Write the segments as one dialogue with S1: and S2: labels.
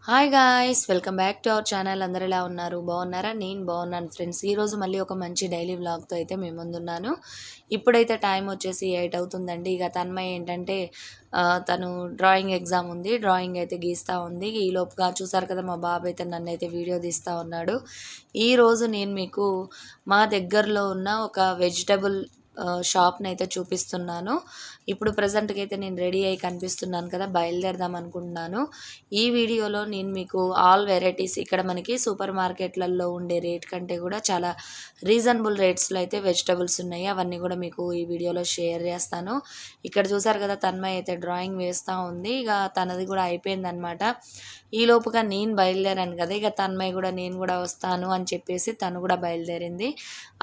S1: Hi guys, welcome back to our channel. అందరు ఎలా ఉన్నారు? బాగున్నారా? నేను బాగున్నాను ఫ్రెండ్స్. ఈరోజు మళ్ళీ ఒక మంచి డైలీ వ్లాగ్తో అయితే మేము ముందున్నాను. ఇప్పుడైతే టైం వచ్చేసి 8 అవుతుందండి. ఇక తన్మయ్య ఏంటంటే తను డ్రాయింగ్ ఎగ్జామ్ ఉంది, డ్రాయింగ్ అయితే గీస్తూ ఉంది. ఈ లోపుగా చూసారు కదా, మా బాబు అయితే నన్ను అయితే వీడియో తీస్తూ ఉన్నాడు. ఈరోజు నేను మీకు మా దగ్గరలో ఉన్న ఒక వెజిటబుల్ షాప్ని అయితే చూపిస్తున్నాను. ఇప్పుడు ప్రజెంట్కి అయితే నేను రెడీ అయ్యి కనిపిస్తున్నాను కదా, బయలుదేరదాం అనుకుంటున్నాను. ఈ వీడియోలో నేను మీకు ఆల్ వెరైటీస్ ఇక్కడ మనకి సూపర్ మార్కెట్లలో ఉండే రేట్ కంటే కూడా చాలా రీజనబుల్ రేట్స్లో అయితే వెజిటబుల్స్ ఉన్నాయి. అవన్నీ కూడా మీకు ఈ వీడియోలో షేర్ చేస్తాను. ఇక్కడ చూసారు కదా, తన్మయ్య అయితే డ్రాయింగ్ వేస్తూ ఉంది. ఇక తనది కూడా అయిపోయిందనమాట. ఈ లోపుగా నేను బయలుదేరాను కదా, ఇక తన్మయ్య కూడా నేను కూడా వస్తాను అని చెప్పేసి తను కూడా బయలుదేరింది.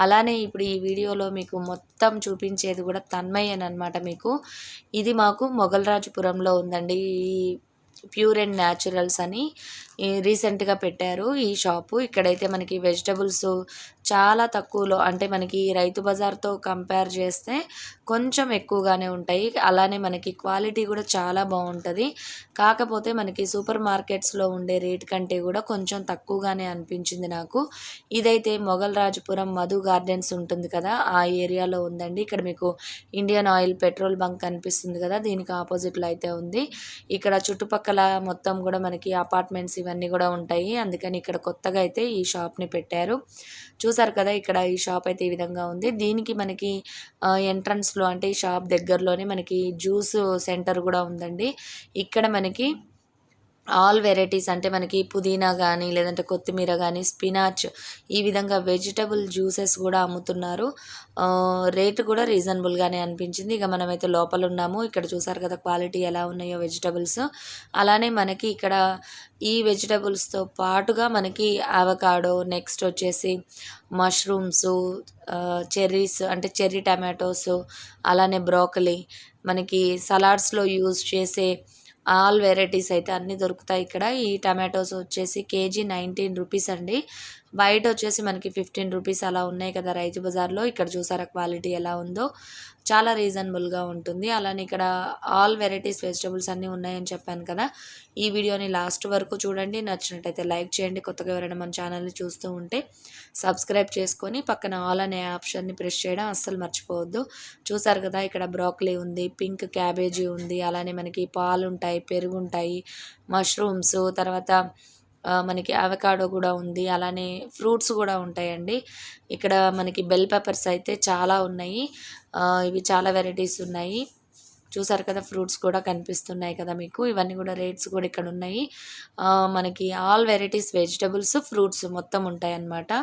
S1: అలానే ఇప్పుడు ఈ వీడియోలో మీకు మొత్తం చూపించేది కూడా తన్మయ్యనమాట. మీకు ఇది మాకు మొగల్రాజుపురంలో ఉందండి. ఈ ప్యూర్ అండ్ న్యాచురల్స్ అని రీసెంట్గా పెట్టారు ఈ షాపు. ఇక్కడైతే మనకి వెజిటబుల్స్ చాలా తక్కువలో, అంటే మనకి రైతు బజార్తో కంపేర్ చేస్తే కొంచెం ఎక్కువగానే ఉంటాయి. అలానే మనకి క్వాలిటీ కూడా చాలా బాగుంటుంది. కాకపోతే మనకి సూపర్ మార్కెట్స్లో ఉండే రేట్ కంటే కూడా కొంచెం తక్కువగానే అనిపించింది నాకు. ఇదైతే మొగల్రాజుపురం మధు గార్డెన్స్ ఉంటుంది కదా, ఆ ఏరియాలో ఉందండి. ఇక్కడ మీకు ఇండియన్ ఆయిల్ పెట్రోల్ బంక్ కనిపిస్తుంది కదా, దీనికి ఆపోజిట్లో అయితే ఉంది. ఇక్కడ చుట్టుపక్కల మొత్తం కూడా మనకి అపార్ట్మెంట్స్ ఇవన్నీ కూడా ఉంటాయి. అందుకని ఇక్కడ కొత్తగా అయితే ఈ షాప్ని పెట్టారు. చూసారు కదా, ఇక్కడ ఈ షాప్ అయితే ఈ విధంగా ఉంది. దీనికి మనకి ఎంట్రన్స్లో, అంటే ఈ షాప్ దగ్గరలోనే మనకి జ్యూస్ సెంటర్ కూడా ఉందండి. ఇక్కడ మనకి ఆల్ వెరైటీస్, అంటే మనకి పుదీనా కానీ, లేదంటే కొత్తిమీర కానీ, స్పినాచ్, ఈ విధంగా వెజిటబుల్ జ్యూసెస్ కూడా అమ్ముతున్నారు. రేటు కూడా రీజనబుల్గానే అనిపించింది. ఇక మనమైతే లోపల ఉన్నాము. ఇక్కడ చూసారు కదా క్వాలిటీ ఎలా ఉన్నాయో వెజిటబుల్స్. అలానే మనకి ఇక్కడ ఈ వెజిటబుల్స్తో పాటుగా మనకి అవకాడో, నెక్స్ట్ వచ్చేసి మష్రూమ్స్, చెర్రీస్ అంటే చెర్రీ టమాటోస్, అలానే బ్రోకలీ, మనకి సలాడ్స్లో యూజ్ చేసే ఆల్ వెరైటీస్ అయితే అన్నీ దొరుకుతాయి ఇక్కడ. ఈ టమాటోస్ వచ్చేసి కేజీ 19 రూపీస్ అండి. బయట వచ్చేసి మనకి 15 రూపీస్ అలా ఉన్నాయి కదా రైతు బజార్లో. ఇక్కడ చూసారా క్వాలిటీ ఎలా ఉందో, చాలా రీజనబుల్గా ఉంటుంది. అలానే ఇక్కడ ఆల్ వెరైటీస్ వెజిటబుల్స్ అన్నీ ఉన్నాయని చెప్పాను కదా. ఈ వీడియోని లాస్ట్ వరకు చూడండి. నచ్చినట్టయితే లైక్ చేయండి. కొత్తగా ఎవరైనా మన ఛానల్ని చూస్తూ ఉంటే సబ్స్క్రైబ్ చేసుకొని పక్కన ఆల్ అనే ఆప్షన్ని ప్రెస్ చేయడం అస్సలు మర్చిపోవద్దు. చూసారు కదా, ఇక్కడ బ్రోకలీ ఉంది, పింక్ క్యాబేజీ ఉంది, అలానే మనకి పాలు ఉంటాయి, పెరుగు ఉంటాయి, మష్రూమ్స్, తర్వాత మనకి అవకాడో కూడా ఉంది, అలానే ఫ్రూట్స్ కూడా ఉంటాయండి. ఇక్కడ మనకి బెల్ పెప్పర్స్ అయితే చాలా ఉన్నాయి. ఇవి చాలా వెరైటీస్ ఉన్నాయి. చూసారు కదా, ఫ్రూట్స్ కూడా కనిపిస్తున్నాయి కదా మీకు. ఇవన్నీ కూడా రేట్స్ కూడా ఇక్కడ ఉన్నాయి. మనకి ఆల్ వెరైటీస్ వెజిటబుల్స్, ఫ్రూట్స్ మొత్తం ఉంటాయి అన్నమాట.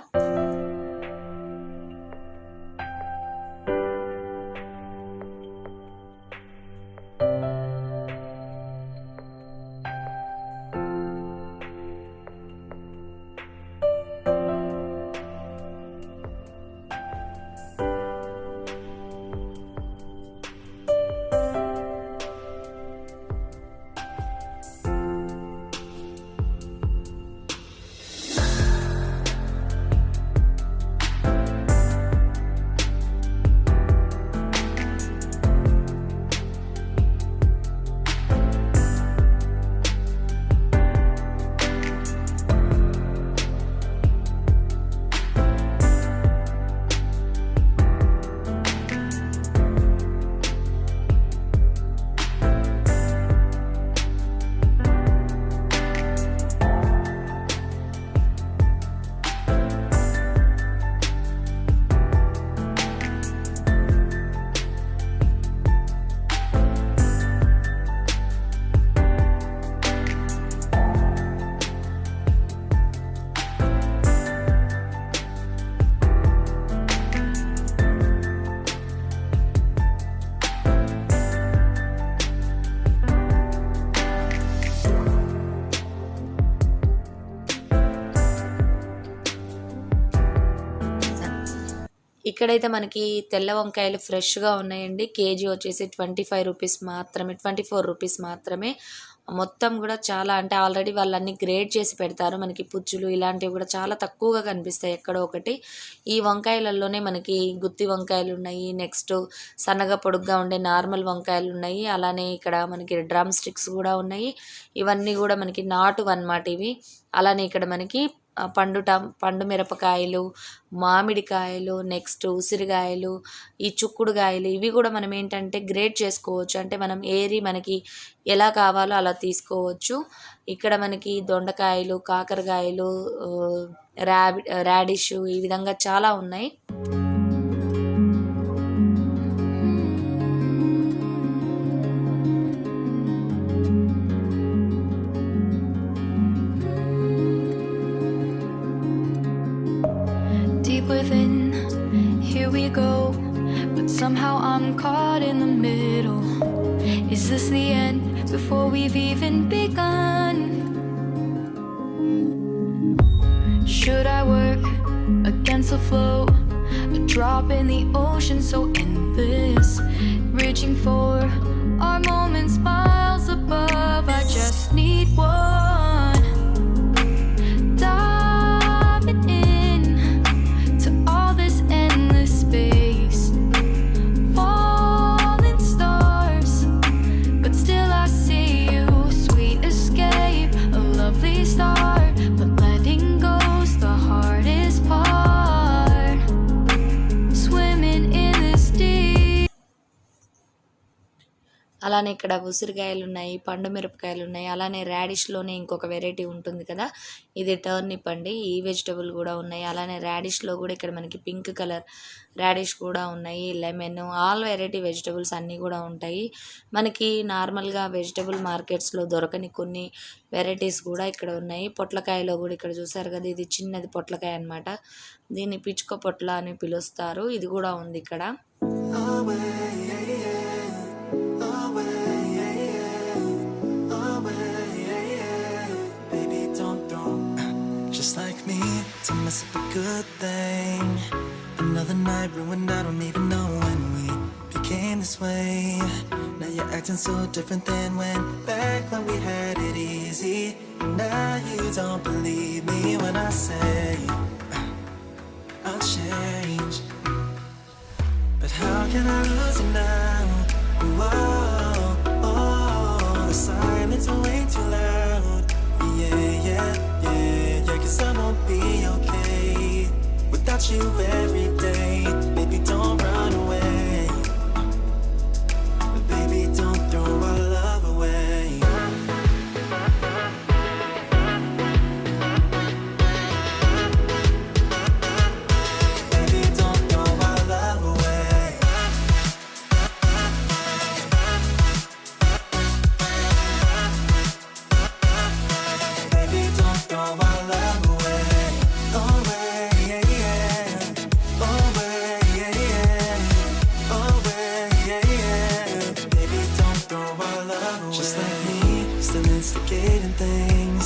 S1: ఇక్కడైతే మనకి తెల్ల వంకాయలు ఫ్రెష్గా ఉన్నాయండి. కేజీ వచ్చేసి 25 రూపీస్ మాత్రమే, 24 రూపీస్ మాత్రమే. మొత్తం కూడా చాలా అంటే ఆల్రెడీ వాళ్ళన్నీ గ్రేడ్ చేసి పెడతారు. మనకి పుచ్చులు ఇలాంటివి కూడా చాలా తక్కువగా కనిపిస్తాయి ఎక్కడో ఒకటి. ఈ వంకాయలలోనే మనకి గుత్తి వంకాయలు ఉన్నాయి, నెక్స్ట్ సన్నగా పొడుగ్గా ఉండే నార్మల్ వంకాయలు ఉన్నాయి, అలానే ఇక్కడ మనకి డ్రమ్ స్టిక్స్ కూడా ఉన్నాయి. ఇవన్నీ కూడా మనకి నాటు అన్నమాట ఇవి. అలానే ఇక్కడ మనకి పండు మిరపకాయలు, మామిడికాయలు, నెక్స్ట్ ఉసిరికాయలు, ఈ చుక్కుడుకాయలు ఇవి కూడా మనం ఏంటంటే గ్రేడ్ చేసుకోవచ్చు. అంటే మనం ఏరి మనకి ఎలా కావాలో అలా తీసుకోవచ్చు. ఇక్కడ మనకి దొండకాయలు, కాకరకాయలు, రాడిష్ ఈ విధంగా చాలా ఉన్నాయి.
S2: Within, here we go, but somehow I'm caught in the middle. Is this the end before we've even begun? Should I work against the flow, a drop in the ocean so endless, reaching for our moments miles above? I just need one, diving in to all this endless space, falling stars, but still I see you, sweet escape, a lovely start, but letting go's the hardest part, swimming in this deep.
S1: అలానే ఇక్కడ ఉసిరికాయలు ఉన్నాయి, పండు మిరపకాయలు ఉన్నాయి, అలానే రాడిష్లోనే ఇంకొక variety ఉంటుంది కదా, ఇది టర్నిప్ అండి. ఈ వెజిటబుల్ కూడా ఉన్నాయి. అలానే రాడిష్లో కూడా ఇక్కడ మనకి పింక్ కలర్ రాడిష్ కూడా ఉన్నాయి, లెమన్, ఆల్ వెరైటీ వెజిటబుల్స్ అన్నీ కూడా ఉంటాయి. మనకి నార్మల్గా వెజిటబుల్ మార్కెట్స్లో దొరకని కొన్ని వెరైటీస్ కూడా ఇక్కడ ఉన్నాయి. పొట్లకాయలో కూడా ఇక్కడ చూసారు కదా, ఇది చిన్నది పొట్లకాయ అనమాట. దీన్ని పిచ్చుక పొట్ల అని పిలుస్తారు. ఇది కూడా ఉంది ఇక్కడ.
S3: Just like me, to mess up a good thing. Another night ruined, I don't even know when we became this way. Now you're acting so different than back when we had it easy. And now you don't believe me when I say I'll change. But how can I lose you now? Whoa, oh, the silence is way too loud. Yeah, yeah, yeah, yeah, 'cause I won't be okay without you every day. Baby, don't run away. Baby, don't throw our love away. Baby, don't throw our love away. Baby, don't throw our love away. Away, yeah, yeah. Away, yeah, yeah. Away, yeah, yeah. Baby, don't throw our love away. Just like me, still instigating things.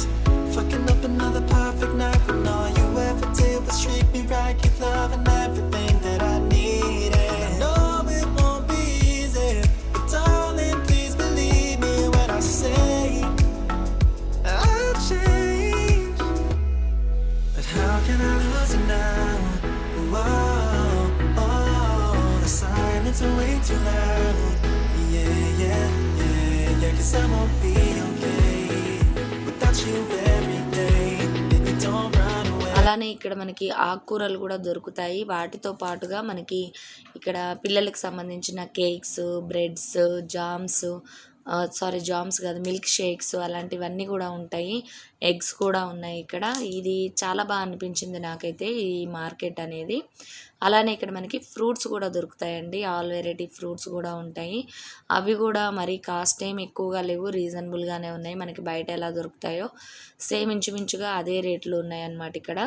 S3: Fucking up another perfect night when all you ever did was treat me right. Give love and everything that I needed. I know it won't be easy, but darling, please believe me when I say I'll change. But how can I lose you now? Whoa, oh, the silence is way too loud. Yeah, yeah, yeah, yeah, 'cause I won't be okay without you every day. Baby, don't run away.
S1: అలానే ఇక్కడ మనకి ఆకుకూరలు కూడా దొరుకుతాయి. వాటితో పాటుగా మనకి ఇక్కడ పిల్లలకి సంబంధించిన కేక్స్, బ్రెడ్స్, జామ్స్, జామ్స్ కాదు, మిల్క్ షేక్స్ అలాంటివన్నీ కూడా ఉంటాయి. ఎగ్స్ కూడా ఉన్నాయి ఇక్కడ. ఇది చాలా బాగా అనిపించింది నాకైతే ఈ మార్కెట్ అనేది. అలానే ఇక్కడ మనకి ఫ్రూట్స్ కూడా దొరుకుతాయండి. ఆల్ వెరైటీ ఫ్రూట్స్ కూడా ఉంటాయి. అవి కూడా మరి కాస్ట్ ఏం ఎక్కువగా లేవు, రీజనబుల్గానే ఉన్నాయి. మనకి బయట ఎలా దొరుకుతాయో సేమ్ ఇంచుమించుగా అదే రేట్లు ఉన్నాయి అన్నమాట ఇక్కడ.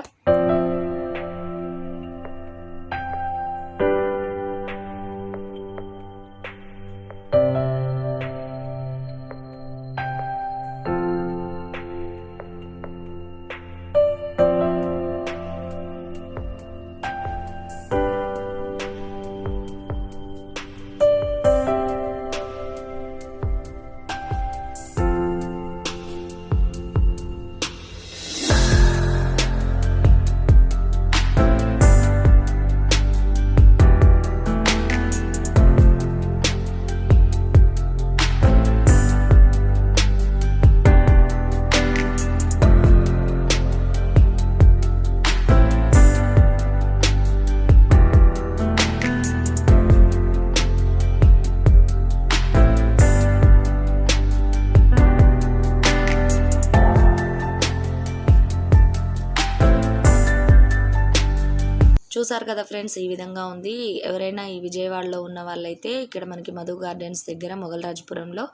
S1: చూసారు కదా ఫ్రెండ్స్, ఈ విధంగా ఉంది. ఎవరైనా ఈ విజయవాడలో ఉన్న వాళ్ళైతే ఇక్కడ మనకి మధు గార్డెన్స్ దగ్గర మొగల్రాజపురంలో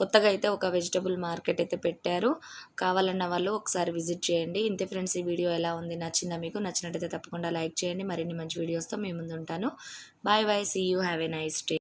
S1: కొత్తగా అయితే ఒక వెజిటబుల్ మార్కెట్ అయితే పెట్టారు. కావాలన్న వాళ్ళు ఒకసారి విజిట్ చేయండి. ఇంతే ఫ్రెండ్స్, ఈ వీడియో ఎలా ఉంది, నచ్చిందా మీకు? నచ్చినట్టయితే తప్పకుండా లైక్ చేయండి. మరిన్ని మంచి వీడియోస్తో మీ ముందు ఉంటాను. Bye bye, see you, have a nice day.